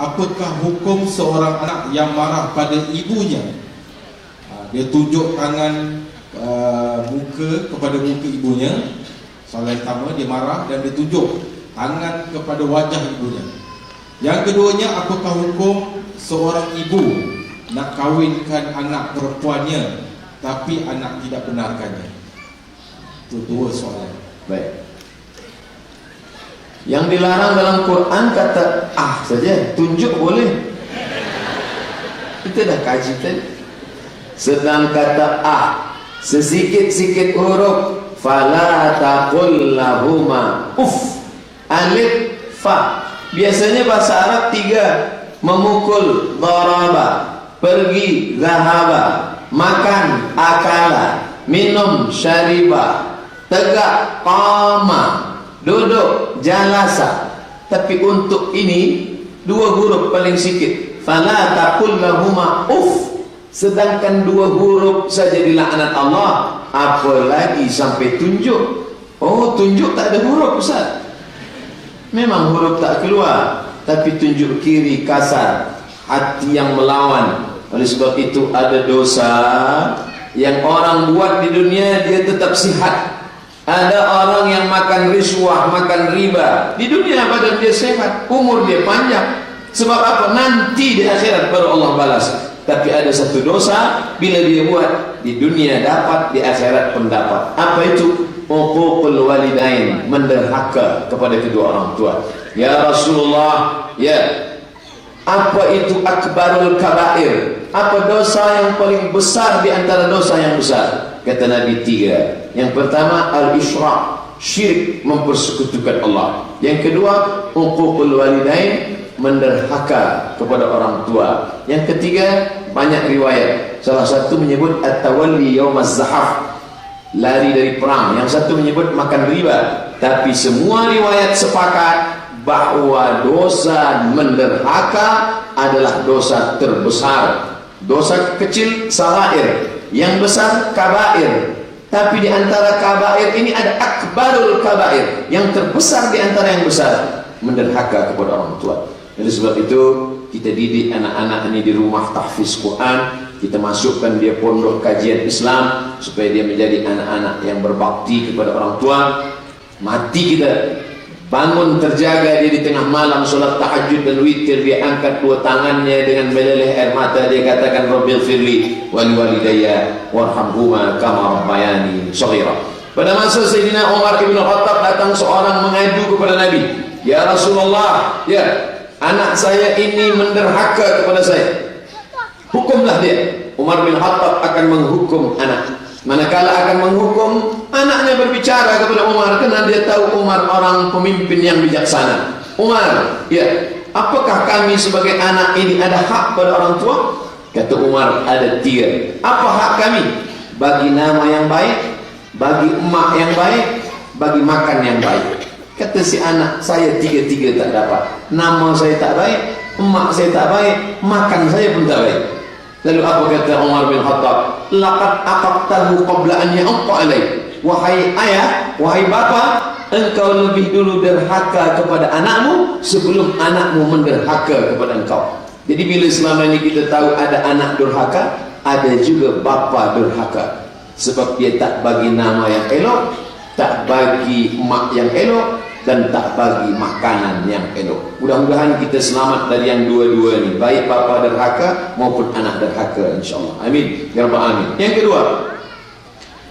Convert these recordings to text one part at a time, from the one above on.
apakah hukum seorang anak yang marah pada ibunya? Dia tunjuk tangan muka kepada muka ibunya. Soalan pertama, dia marah dan dia tunjuk tangan kepada wajah ibunya. Yang keduanya, apakah hukum seorang ibu nak kahwinkan anak perempuannya tapi anak tidak benarkannya? Itu dua soalan. Baik. Yang dilarang dalam Quran kata saja, tunjuk boleh. Kita dah kaji tadi. Sedang kata sesikit-sikit huruf, fala taqul lahuma uff, alif, fa. Biasanya bahasa Arab 3, memukul, daraba, pergi, zahaba, makan, akala, minum, syariba, tegak, qama, duduk, jalasa. Tapi untuk ini 2 huruf paling sikit, fala taqul lahuma uff. Sedangkan 2 huruf saja dilaknat Allah, apalagi sampai tunjuk. Tunjuk tak ada huruf, Ustaz. Memang huruf tak keluar, tapi tunjuk kiri kasar, hati yang melawan. Oleh sebab itu ada dosa yang orang buat di dunia dia tetap sihat. Ada orang yang makan riswah, makan riba, di dunia badan dia sehat, umur dia panjang. Sebab apa? Nanti di akhirat baru Allah balas. Tapi ada satu dosa, bila dia buat di dunia dapat, di akhirat pun dapat. Apa itu? Uququl walidain, menderhaka kepada kedua orang tua. Ya Rasulullah, apa itu akbarul kabair? Apa dosa yang paling besar di antara dosa yang besar? Kata Nabi 3. Yang pertama, al-isyrak, syirik, mempersekutukan Allah. Yang kedua, uququl walidain, menderhaka kepada orang tua. Yang ketiga, banyak riwayat. Salah satu menyebut at-tawalli yaumaz zahaf, lari dari perang. Yang satu menyebut makan riba. Tapi semua riwayat sepakat bahwa dosa menderhaka adalah dosa terbesar. Dosa kecil sagair, yang besar kabair. Tapi di antara kabair ini ada akbarul kabair, yang terbesar di antara yang besar, menderhaka kepada orang tua. Jadi sebab itu kita didik anak-anak ini di rumah tahfiz Quran, kita masukkan dia pondok kajian Islam supaya dia menjadi anak-anak yang berbakti kepada orang tua. Mati kita, bangun terjaga dia di tengah malam, solat tahajud dan witir, dia angkat 2 tangannya dengan meleleh air mata, dia katakan Rabbil firli wali walidayya warhamhuma kama rabbayani shaghira. Pada masa Sayyidina Umar ibn Khattab datang seorang mengadu kepada Nabi, ya Rasulullah, anak saya ini menderhaka kepada saya, hukumlah dia. Umar bin Khattab akan menghukum anak. Manakala akan menghukum, anaknya berbicara kepada Umar, karena dia tahu Umar orang pemimpin yang bijaksana. Umar, apakah kami sebagai anak ini ada hak pada orang tua? Kata Umar, ada 3. Apa hak kami? Bagi nama yang baik, bagi emak yang baik, bagi makan yang baik. Kata si anak, saya 3 tak dapat. Nama saya tak baik, emak saya tak baik, makan saya pun tak baik. Lalu apa kata Umar bin Khattab? Laqad aqaqtahu qabla an ya'qa alaik. Wahai ayah, wahai bapa, engkau lebih dulu derhaka kepada anakmu sebelum anakmu menderhaka kepada engkau. Jadi bila selama ini kita tahu ada anak durhaka, ada juga bapa durhaka. Sebab dia tak bagi nama yang elok, tak bagi emak yang elok, dan tak bagi makanan yang elok. Mudah-mudahan kita selamat dari yang dua-dua ni, baik bapa derhaka maupun anak derhaka, insyaAllah. Amin ya rabbal alamin. Yang kedua,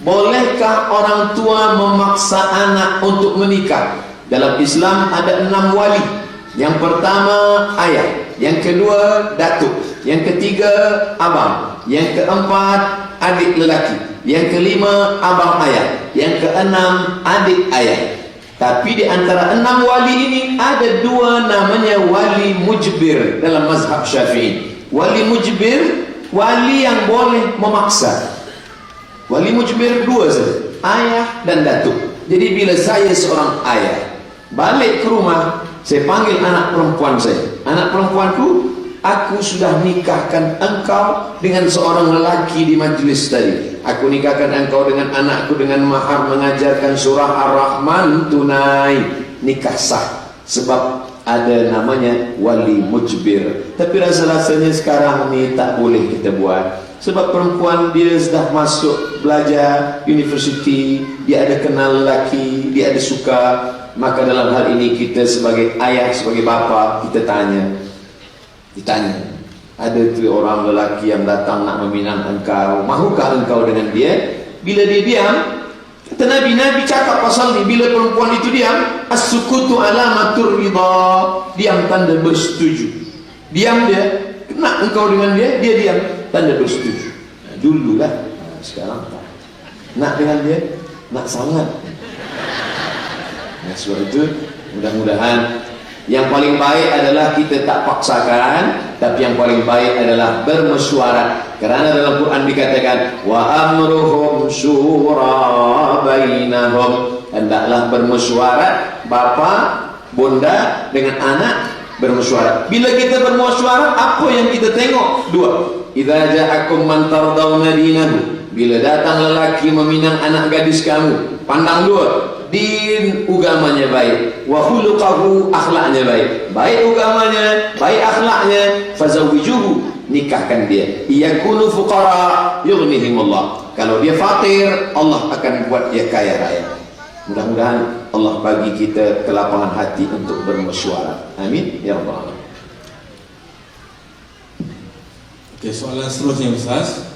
bolehkah orang tua memaksa anak untuk menikah? Dalam Islam ada 6 wali. Yang pertama ayah, yang kedua datuk, yang ketiga abang, yang keempat adik lelaki, yang kelima abang ayah, yang keenam adik ayah. Tapi di antara 6 wali ini ada 2 namanya wali mujbir dalam mazhab Syafi'i. Wali mujbir, wali yang boleh memaksa. Wali mujbir 2 saja, ayah dan datuk. Jadi bila saya seorang ayah balik ke rumah, saya panggil anak perempuan saya, anak perempuanku, aku sudah nikahkan engkau dengan seorang lelaki di majlis tadi. Aku nikahkan engkau dengan anakku dengan mahar mengajarkan surah Ar-Rahman tunai. Nikah sah. Sebab ada namanya wali mujbir. Tapi rasa-rasanya sekarang ni tak boleh kita buat, sebab perempuan dia sudah masuk belajar universiti, dia ada kenal lelaki, dia ada suka. Maka dalam hal ini kita sebagai ayah, sebagai bapa, kita ditanya, ada tu orang lelaki yang datang nak meminang engkau, mahukah engkau dengan dia? Bila dia diam, kata Nabi cakap pasal ni, bila perempuan itu diam, as-sukutu alamatur ridha, diam tanda bersetuju. Diam dia, nak engkau dengan dia diam, tanda bersetuju. Dululah, sekarang tak. Nak dengan dia, nak sangat. Sebab itu mudah-mudahan yang paling baik adalah kita tak paksakan, tapi yang paling baik adalah bermesyuarat. Kerana dalam Quran dikatakan wa amruhum syura bainahum, hendaklah bermesyuarat, bapa, bunda dengan anak bermesyuarat. Bila kita bermesyuarat, apa yang kita tengok? Dua. Idza ja'akum man tardawna dinahu, bila datang lelaki meminang anak gadis kamu, pandang dua, din ugamanya baik, wa khuluquhu akhlaknya baik. Baik ugamanya, baik akhlaknya, fazawijuhu, nikahkan dia. Yakunu fuqara yughnihimullah, kalau dia fakir, Allah akan buat dia kaya raya. Mudah-mudahan Allah bagi kita kelapangan hati untuk bermesyuarat. Amin ya rabbal alamin. Okey, soalan seterusnya Ustaz.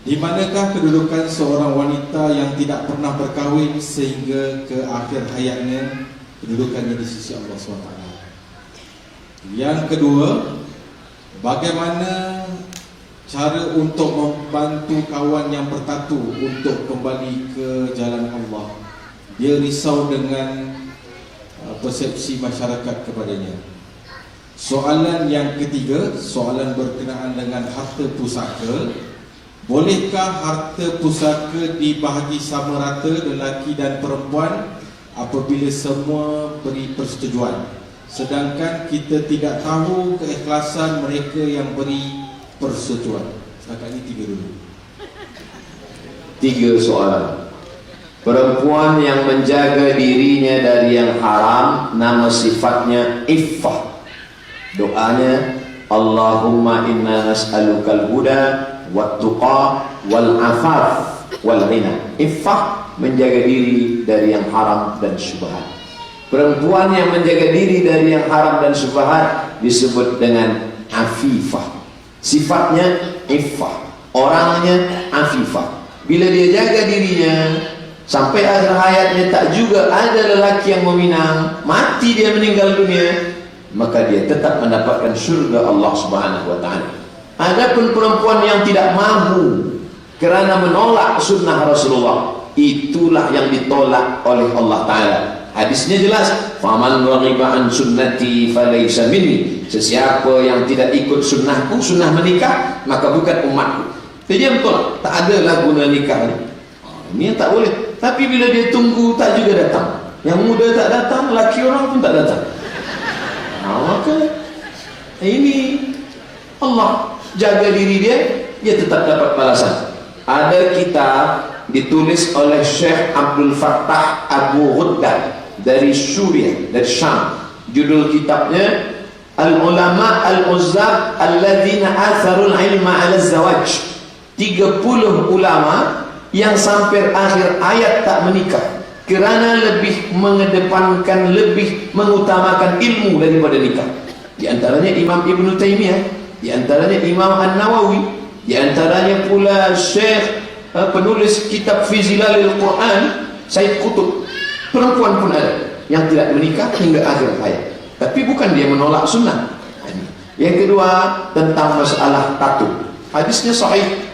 Di manakah kedudukan seorang wanita yang tidak pernah berkahwin sehingga ke akhir hayatnya, kedudukannya di sisi Allah SWT? Yang kedua, bagaimana cara untuk membantu kawan yang bertatu untuk kembali ke jalan Allah? Dia risau dengan persepsi masyarakat kepadanya. Soalan yang ketiga, soalan berkenaan dengan harta pusaka. Bolehkah harta pusaka dibahagi sama rata lelaki dan perempuan apabila semua beri persetujuan, sedangkan kita tidak tahu keikhlasan mereka yang beri persetujuan? Setakat ini tiga dulu. Tiga soalan. Perempuan yang menjaga dirinya dari yang haram, nama sifatnya iffah. Doanya, Allahumma inna nas'alukal huda wat-tuqa wal-afaf wal-ghina. Iffah, menjaga diri dari yang haram dan syubhat. Perempuan yang menjaga diri dari yang haram dan syubhat disebut dengan afifah. Sifatnya iffah, orangnya afifah. Bila dia jaga dirinya sampai akhir hayatnya, tak juga ada lelaki yang meminang, mati dia meninggal dunia, maka dia tetap mendapatkan surga Allah Subhanahu wa ta'ala. Adapun perempuan yang tidak mahu kerana menolak sunnah Rasulullah, itulah yang ditolak oleh Allah Ta'ala. Hadisnya jelas, faman raghiba an sunnati falaysa minni, sesiapa yang tidak ikut sunnahku, sunnah menikah, maka bukan umatku. Jadi dia betul, tak adalah guna nikah ni. Ini yang tak boleh. Tapi bila dia tunggu, tak juga datang. Yang muda tak datang, laki orang pun tak datang. Maka ini Allah jaga diri dia, dia tetap dapat balasan. Ada kitab ditulis oleh Syekh Abdul Fattah Abu Ghuddah dari Suriah, dari Syam. Judul kitabnya Al-Ulama Al-Uzzab Alladzina Atharul Ilma Ala Zawaj. 30 ulama yang sampai akhir ayat tak menikah kerana lebih mengedepankan, lebih mengutamakan ilmu daripada nikah. Di antaranya Imam Ibn Taymiyah, di antaranya Imam An-Nawawi, di antaranya pula Syekh penulis kitab Fi Zilalil Quran, Said Qutb. Perempuan pun ada yang tidak menikah hingga akhir hayat, tapi bukan dia menolak sunnah. Yang kedua, tentang masalah tattoo. Hadisnya sahih,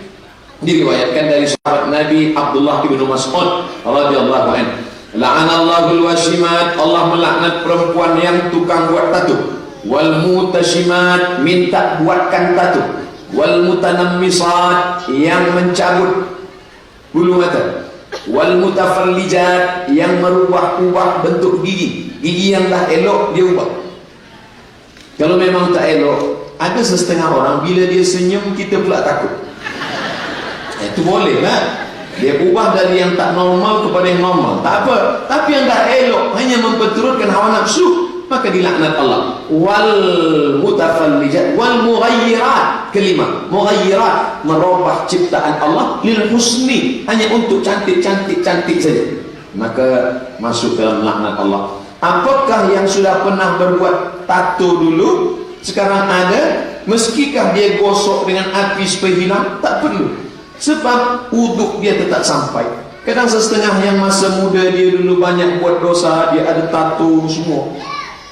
diriwayatkan dari sahabat Nabi Abdullah bin Mas'ud radhiyallahu anhu. La'anallahu al-washimat, Allah melaknat perempuan yang tukang buat tattoo. Wal mutashimat, minta buatkan tattoo. Wal mutanammisat, yang mencabut bulu mata. Wal mutafallijat, yang merubah-ubah bentuk gigi. Gigi yang dah elok dia ubah. Kalau memang tak elok, ada setengah orang bila dia senyum kita pula takut. Itu boleh lah. Dia ubah dari yang tak normal kepada yang normal, tak apa. Tapi yang dah elok hanya memperturutkan hawa nafsu, maka dilaknat Allah. Wal mutafallijat wal mughayyirat. Kelima, mughayyirat, merubah ciptaan Allah lil husni, hanya untuk cantik saja, maka masuk dalam laknat Allah. Apakah yang sudah pernah berbuat tato dulu sekarang ada, meskikah dia gosok dengan api supaya hilang? Tak perlu, sebab wuduk dia tetap sampai. Kadang setengah yang masa muda dia dulu banyak buat dosa, dia ada tato semua.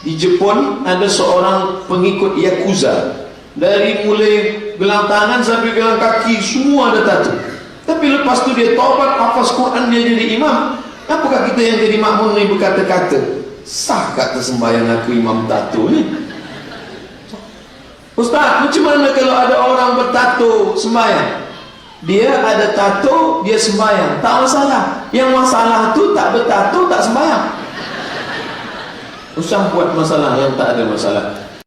Di Jepun ada seorang pengikut Yakuza, dari mulai gelang tangan sampai gelang kaki semua ada tato. Tapi lepas tu dia taubat, hafaz Quran, dia jadi imam. Apakah kita yang jadi makmum ni berkata-kata, sah kata sembahyang aku imam tato ni? Ustaz, macam mana kalau ada orang bertato sembahyang? Dia ada tato, dia sembahyang, tak masalah. Yang masalah tu tak bertato, tak sembahyang. Usah buat masalah yang tak ada masalah.